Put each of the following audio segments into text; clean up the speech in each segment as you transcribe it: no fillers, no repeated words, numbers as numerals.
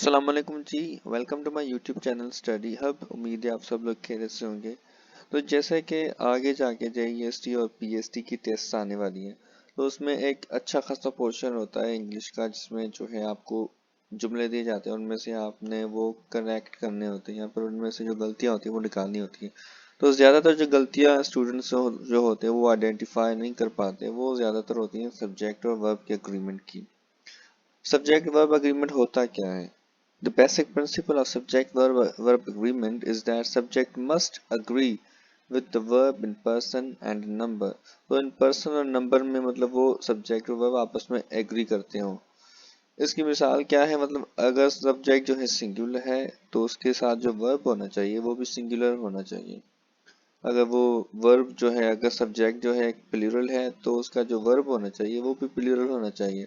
अस्सलाम वालेकुम जी। Welcome to my YouTube channel study hub. उम्मीद है आप सब लोग खैरियत से होंगे। तो जैसे कि आगे जाके जेईएसटी और पीएसटी की टेस्ट आने वाली है, तो उसमें एक अच्छा खासा पोर्शन होता है इंग्लिश का, जिसमें जो है आपको जुमले दिए जाते हैं, उनमें से आपने वो करेक्ट करने होते हैं या फिर उनमें से जो गलतियां होती हैं वो निकालनी होती है। तो ज़्यादातर जो गलतियां स्टूडेंट्स जो होते हैं वो आइडेंटिफाई नहीं कर पाते, वो ज़्यादातर होती हैं सब्जेक्ट और वर्ब के अग्रीमेंट की। सब्जेक्ट वर्ब अग्रीमेंट होता क्या है? The basic principle of subject-verb agreement is that subject must agree with the verb in person and in number. तो in person और number में मतलब वो subject और verb आपस में agree करते हो। इसकी मिसाल क्या है? मतलब अगर subject जो है singular है तो उसके साथ जो verb होना चाहिए वो भी singular होना चाहिए। अगर वो verb जो है, अगर subject जो है plural है तो उसका जो verb होना चाहिए वो भी plural होना चाहिए।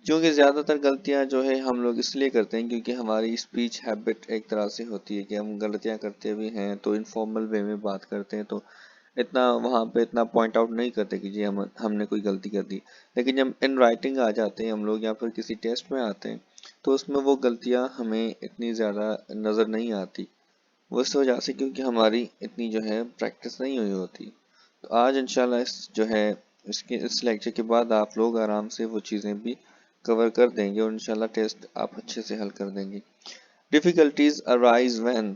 क्योंकि ज़्यादातर गलतियां जो है हम लोग इसलिए करते हैं क्योंकि हमारी स्पीच हैबिट एक तरह से होती है कि हम गलतियां करते भी हैं तो इनफॉर्मल वे में बात करते हैं, तो इतना वहाँ पे इतना पॉइंट आउट नहीं करते कि जी हमने कोई गलती कर दी। लेकिन जब इन राइटिंग आ जाते हैं हम लोग या फिर किसी टेस्ट में आते हैं तो उसमें वो गलतियां हमें इतनी ज़्यादा नज़र नहीं आती, वो इस वजह से क्योंकि हमारी इतनी जो है प्रैक्टिस नहीं हुई होती। तो आज इंशाल्लाह इस जो है इसके इस लेक्चर के बाद आप लोग आराम से वो चीज़ें भी कवर कर देंगे और इंशाल्लाह टेस्ट आप अच्छे से हल कर देंगे। डिफिकल्टीज अराइज व्हेन,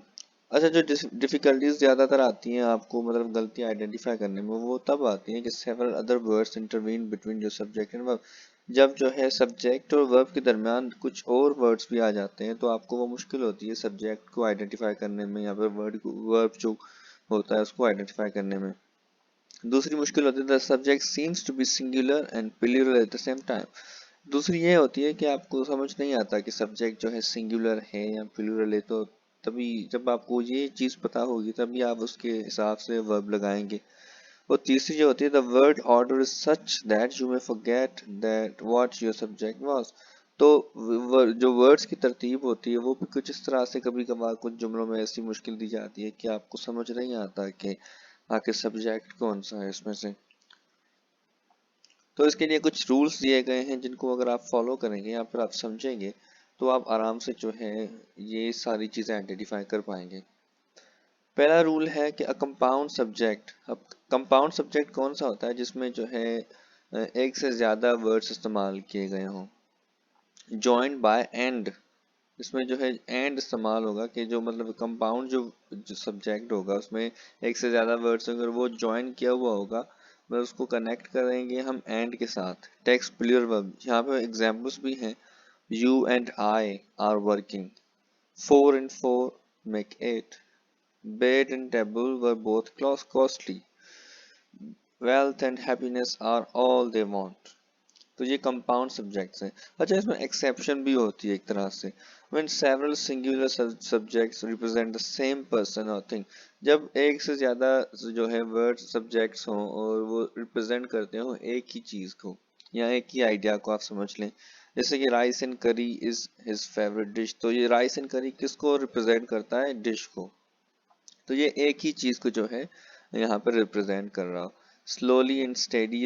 अच्छा जो डिफिकल्टीज ज़्यादातर आती हैं आपको मतलब गलती आइडेंटिफाई करने में, वो तब आती हैं कि several other words intervene between जो सब्जेक्ट एंड वर्ब। जब जो है सब्जेक्ट और वर्ब के दरमियान कुछ और वर्ड्स भी आ जाते हैं तो आपको वो मुश्किल होती है सब्जेक्ट को आइडेंटिफाई करने में या फिर वर्ब जो होता है उसको आइडेंटिफाई करने में। दूसरी मुश्किल होती है the subject seems to be singular and plural at the same time. दूसरी ये होती है कि आपको समझ नहीं आता कि सब्जेक्ट जो है सिंगुलर है या प्लूरल है, तो तभी जब आपको ये चीज़ पता होगी तभी आप उसके हिसाब से वर्ब लगाएंगे। और तीसरी जो होती है the word order is such that you may forget that what your subject was. तो जो वर्ड्स की तरतीब होती है वो भी कुछ इस तरह से कभी कभार कुछ जुमलों में ऐसी मुश्किल दी जाती है कि आपको समझ नहीं आता कि आखिर सब्जेक्ट कौन सा है इसमें से। तो इसके लिए कुछ रूल्स दिए गए हैं जिनको अगर आप फॉलो करेंगे या फिर आप समझेंगे तो आप आराम से जो है ये सारी चीज़ें आइडेंटिफाई कर पाएंगे। पहला रूल है कि अ कंपाउंड सब्जेक्ट। अब कंपाउंड सब्जेक्ट कौन सा होता है? जिसमें जो है एक से ज़्यादा वर्ड्स इस्तेमाल किए गए हों। जॉइंड बाय एंड, इसमें जो है एंड इस्तेमाल होगा कि जो मतलब कंपाउंड जो सब्जेक्ट होगा उसमें एक से ज़्यादा वर्ड्स अगर वो ज्वाइन किया हुआ होगा, मैं उसको कनेक्ट करेंगे हम एंड के साथ। टेक्स्ट प्लूरल वर्ब, यहाँ पे एग्जांपल्स भी हैं। You and I R working, 4 and 4 make 8, bed and table were both costly, wealth and happiness are all they want। तो ये कंपाउंड सब्जेक्ट्स हैं। अच्छा इसमें एक्सेप्शन भी होती है एक तरह से। When several singular subjects represent the same person और थिंग, जब एक से ज्यादा जो है वर्ड सब्जेक्ट्स हों और वो रिप्रेजेंट करते हो एक ही चीज को या एक ही आइडिया को, आप समझ लें जैसे कि राइस एंड करी इज हिज फेवरेट डिश, तो ये राइस एंड करी किसको रिप्रेजेंट करता है? डिश को। तो ये एक ही चीज को जो है यहाँ पर रिप्रेजेंट कर रहा हो। स्लोली एंड स्टेडी,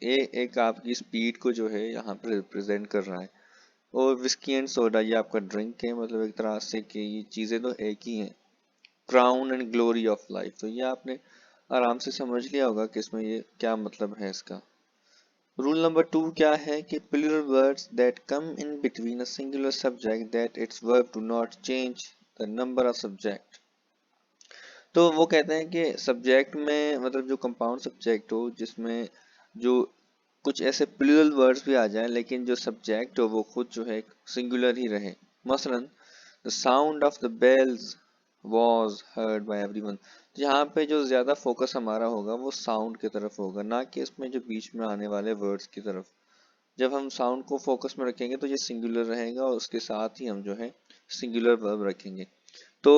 ये एक आपकी स्पीड को जो है यहाँ पर रिप्रेजेंट कर रहा है। और विस्की एंड सोडा ये आपका ड्रिंक है, मतलब एक तरह से कि ये चीजें तो एक ही हैं। Crown and glory of life, तो ये आपने आराम से समझ लिया होगा कि इसमें ये क्या मतलब है इसका। रूल नंबर 2 क्या है कि plural words that come in between a singular subject that its verb do not change the number of subject. तो वो कहते हैं कि सब्जेक्ट में मतलब जो कंपाउंड सब्जेक्ट हो जिसमें जो कुछ ऐसे प्लूरल वर्ड्स भी आ जाएं लेकिन जो सब्जेक्ट हो वो खुद जो है सिंगुलर ही रहे। मसलन the sound of the bells was heard by everyone, तो यहाँ पे जो ज्यादा फोकस हमारा होगा वो साउंड की तरफ होगा, ना कि इसमें जो बीच में आने वाले वर्ड्स की तरफ। जब हम साउंड को फोकस में रखेंगे तो ये सिंगुलर रहेगा और उसके साथ ही हम जो है सिंगुलर वर्ब रखेंगे। तो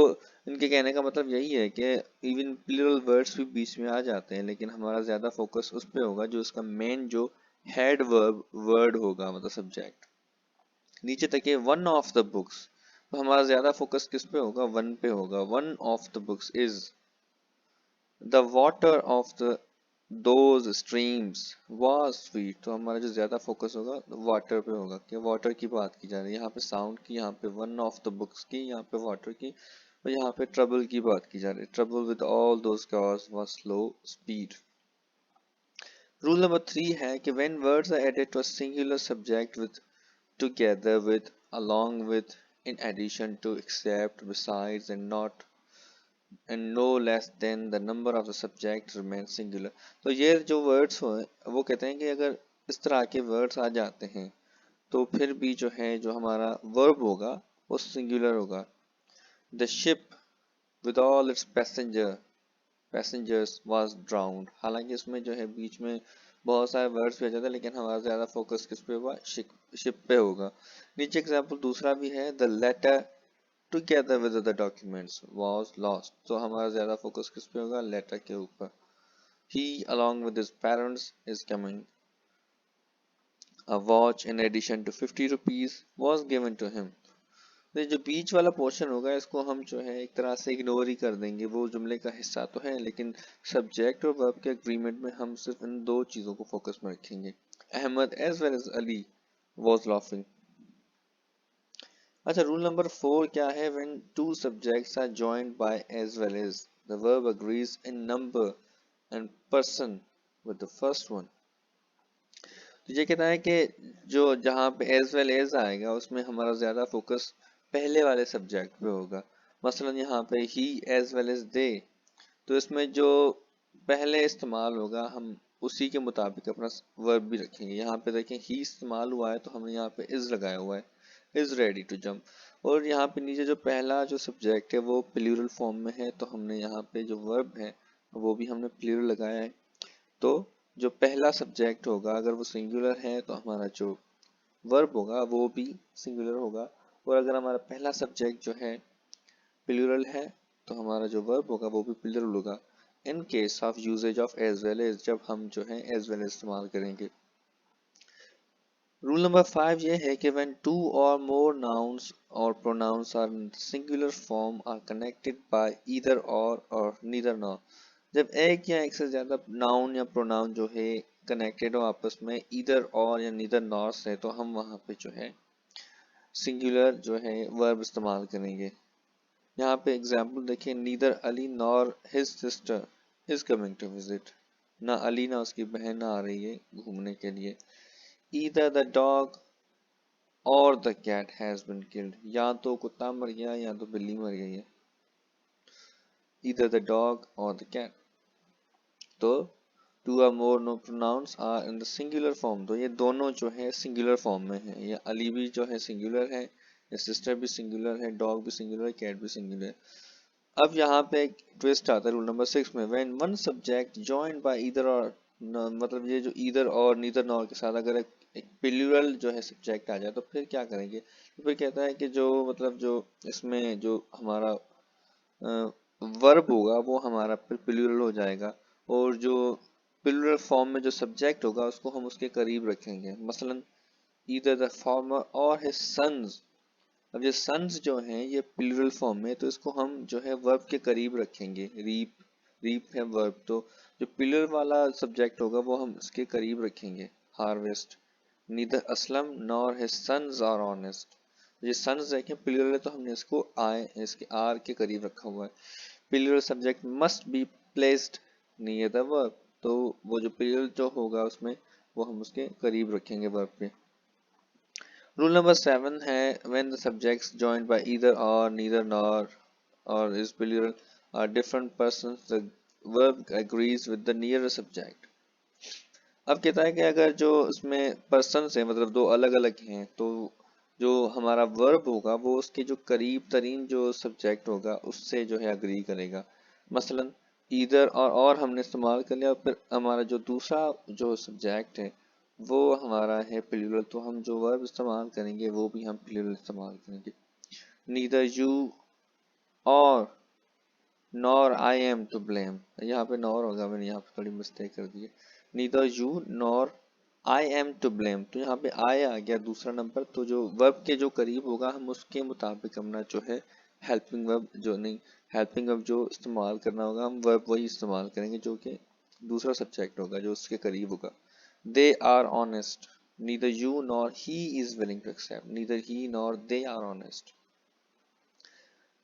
इनके कहने का मतलब यही है कि इवन प्लूरल वर्ड्स भी बीच में आ जाते हैं लेकिन हमारा ज्यादा फोकस उस पे होगा जो इसका मेन जो हेड वर्ब वर्ड होगा, मतलब सब्जेक्ट। नीचे तक है वन ऑफ द बुक्स, तो हमारा ज्यादा फोकस किस पे होगा? वन पे होगा। One of the books is the water of the those streams was sweet, तो हमारा जो ज्यादा फोकस होगा वाटर पे होगा कि वाटर की बात की जा रही है। यहाँ पे साउंड की, यहाँ पे वन ऑफ द बुक्स की, यहाँ पे वाटर की, और यहाँ पे ट्रबल की बात की जा रही है। Trouble with all those cars was slow speed. Rule number 3 है कि when words are added to a singular subject with, together with, along with, in addition to, except, besides, and not, and no less than the number of the subject remains singular। तो ये जो words हो वो कहते हैं कि अगर इस तरह के वर्ड्स आ जाते हैं तो फिर भी जो है जो हमारा वर्ब होगा वो सिंगुलर होगा। The ship with all it's passengers was ड्राउन्ड, हालांकि इसमें जो है बीच में बहुत सारे वर्ड्स भी आ जाते हैं लेकिन हमारा ज्यादा फोकस किस पे होगा, शिप पे होगा। नीचे एग्जाम्पल दूसरा भी है, the letter together with the documents was lost, तो हमारा ज्यादा फोकस किस पे होगा, लेटर के ऊपर। ही along with his parents is coming, a watch in addition to 50 rupees was given to him। तो जो बीच वाला पोर्शन होगा इसको हम जो है एक तरह से इग्नोर ही कर देंगे, वो जुमले का हिस्सा तो है लेकिन सब्जेक्ट और वर्ब के एग्रीमेंट में हम सिर्फ इन दो चीजों को फोकस में रखेंगे। Ahmad as well as Ali was laughing। अच्छा, रूल नंबर 4 क्या है, when two subjects are joined by as well as, the verb agrees in number and person with the first one। तो ये कहता है कि जो जहाँ पे एज वेल एज आएगा उसमें हमारा ज्यादा फोकस पहले वाले सब्जेक्ट पे होगा। मसलन यहाँ पे ही एज वेल एज दे, तो इसमें जो पहले इस्तेमाल होगा हम उसी के मुताबिक अपना वर्ब भी रखेंगे। यहाँ पे देखें ही इस्तेमाल हुआ है तो हमने यहाँ पे इज लगाया हुआ है, इज रेडी टू जंप। और यहाँ पे नीचे जो पहला जो सब्जेक्ट है वो प्लूरल फॉर्म में है तो हमने यहाँ पे जो वर्ब है वो भी हमने प्लूरल लगाया है। तो जो पहला सब्जेक्ट होगा अगर वो सिंगुलर है तो हमारा जो वर्ब होगा वो भी सिंगुलर होगा, और अगर हमारा पहला सब्जेक्ट जो है प्लूरल है तो हमारा जो वर्ब होगा वो भी प्लूरल होगा। In case of uses of as well as, जब हम जो है एज वेल इस्तेमाल करेंगे। रूल नंबर 5 ये है कि when two or more nouns or pronouns are in singular form are connected by either or neither nor, जब एक या एक से ज्यादा नाउन या प्रोनाउन जो है कनेक्टेड हो आपस में ईदर और या नीदर नॉर से, तो हम वहां पे जो है सिंगुलर जो है वर्ब इस्तेमाल करेंगे। यहाँ पे एग्जाम्पल देखिए, neither Ali nor his sister is coming to visit, ना अली ना उसकी बहन आ रही है घूमने के लिए। Either the dog or the cat has been killed, या तो कुत्ता मर गया या तो बिल्ली मर गई है। Either the dog or the cat. तो two or more no pronouns are in the singular form, तो ये दोनों जो है सिंगुलर फॉर्म में है। ये अली भी जो है सिंगुलर है, ये सिस्टर भी सिंगुलर है, डॉग भी सिंगुलर है, कैट भी सिंगुलर है। अब यहाँ पे एक ट्विस्ट आता है रूल नंबर 6 में, when one subject joined by either और, मतलब ये जो ईदर और नीदर नॉर के साथ अगर एक प्लूरल जो है सब्जेक्ट आ जाए तो फिर क्या करेंगे, तो फिर कहता है कि जो मतलब जो इसमें जो हमारा वर्ब होगा वो हमारा फिर प्लूरल हो जाएगा, और जो प्लूरल फॉर्म में जो सब्जेक्ट होगा उसको हम उसके करीब रखेंगे। मसलन ईदर द फार्मर और हिज सन्स, अब ये सन्स जो हैं ये प्लूरल फॉर्म में, तो इसको हम जो है वर्ब के करीब रखेंगे। रीप है वर्ब, तो जो प्लूरल वाला सब्जेक्ट होगा वो हम इसके करीब रखेंगे। Harvest, neither Aslam nor his sons are honest, ये सन्स देखें प्लूरल है तो हमने इसको आए इसके आर के करीब रखा हुआ है। Plural subject must be placed near the verb, तो वो जो प्लूरल जो होगा उसमें वो हम उसके करीब रखेंगे वर्ब पे। रूल नंबर 7 है, when the subjects joined by either or neither nor or is plural are different persons, the verb agrees with the nearest subject। अब कहता है कि अगर जो इसमें पर्सन्स है मतलब दो अलग अलग हैं तो जो हमारा वर्ब होगा वो उसके जो करीब तरीन जो सब्जेक्ट होगा उससे जो है अग्री करेगा। मसलन ईदर और हमने इस्तेमाल कर लिया, फिर हमारा जो दूसरा जो सब्जेक्ट है वो हमारा है प्लूरल, तो हम जो वर्ब इस्तेमाल करेंगे वो भी हम प्लूरल इस्तेमाल करेंगे। Neither you or nor I am to blame, यहाँ पे नॉर होगा, मैंने यहाँ पे थोड़ी मिस्टेक कर दी है। Neither you nor I am to blame, तो यहाँ पे आई आ गया दूसरा नंबर, तो जो वर्ब के जो करीब होगा हम उसके मुताबिक अपना जो है हेल्पिंग वर्ब जो नहीं हेल्पिंग वर्ब जो इस्तेमाल करना होगा हम वर्ब वही इस्तेमाल करेंगे जो कि दूसरा सब्जेक्ट होगा जो उसके करीब होगा। They are honest, neither you nor he is willing to accept, neither he nor they are honest.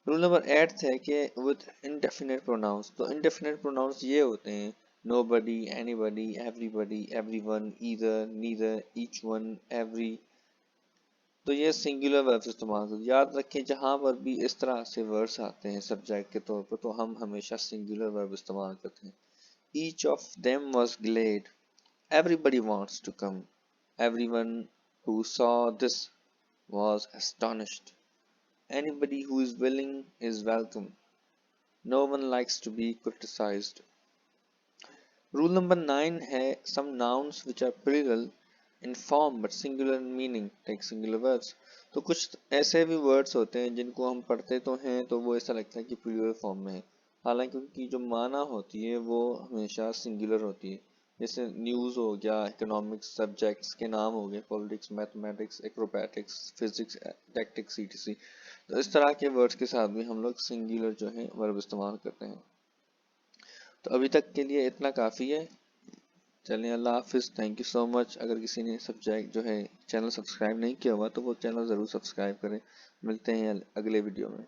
Rule number 8 है कि विद इंडेफिनेट प्रोनाउंस, तो इंडेफिनेट प्रोनाउंस ये होते हैं nobody, anybody, everybody, everyone, either, neither, each one, every। तो ये singular verbs इस्तेमाल करते हैं। याद रखें जहां पर भी इस तरह से वर्ड्स आते हैं सब्जेक्ट के तौर पर तो हम हमेशा सिंगुलर वर्ब इस्तेमाल करते हैं। Each of them was glad, everybody wants to come, everyone who saw this was astonished, anybody who is willing is welcome, no one likes to be criticised. Rule number 9 है some nouns which are plural in form but singular in meaning take singular words. तो कुछ ऐसे भी words होते हैं जिनको हम पढ़ते तो हैं तो वो ऐसा लगता है कि प्लूरल फॉर्म में है, हालांकि उनकी जो माना होती है वो हमेशा सिंगुलर होती है। जैसे न्यूज़ हो गया, इकोनॉमिक्स, सब्जेक्ट्स के नाम हो गए, politics, mathematics, acrobatics, physics, tactics, etc. तो इस तरह के वर्ड्स के साथ भी हम लोग सिंगुलर जो है वर्ब इस्तेमाल करते हैं। तो अभी तक के लिए इतना काफ़ी है। चलिए, अल्लाह हाफिज़, थैंक यू सो मच। अगर किसी ने सब्जेक्ट जो है चैनल सब्सक्राइब नहीं किया हुआ तो वो चैनल ज़रूर सब्सक्राइब करें। मिलते हैं अगले वीडियो में।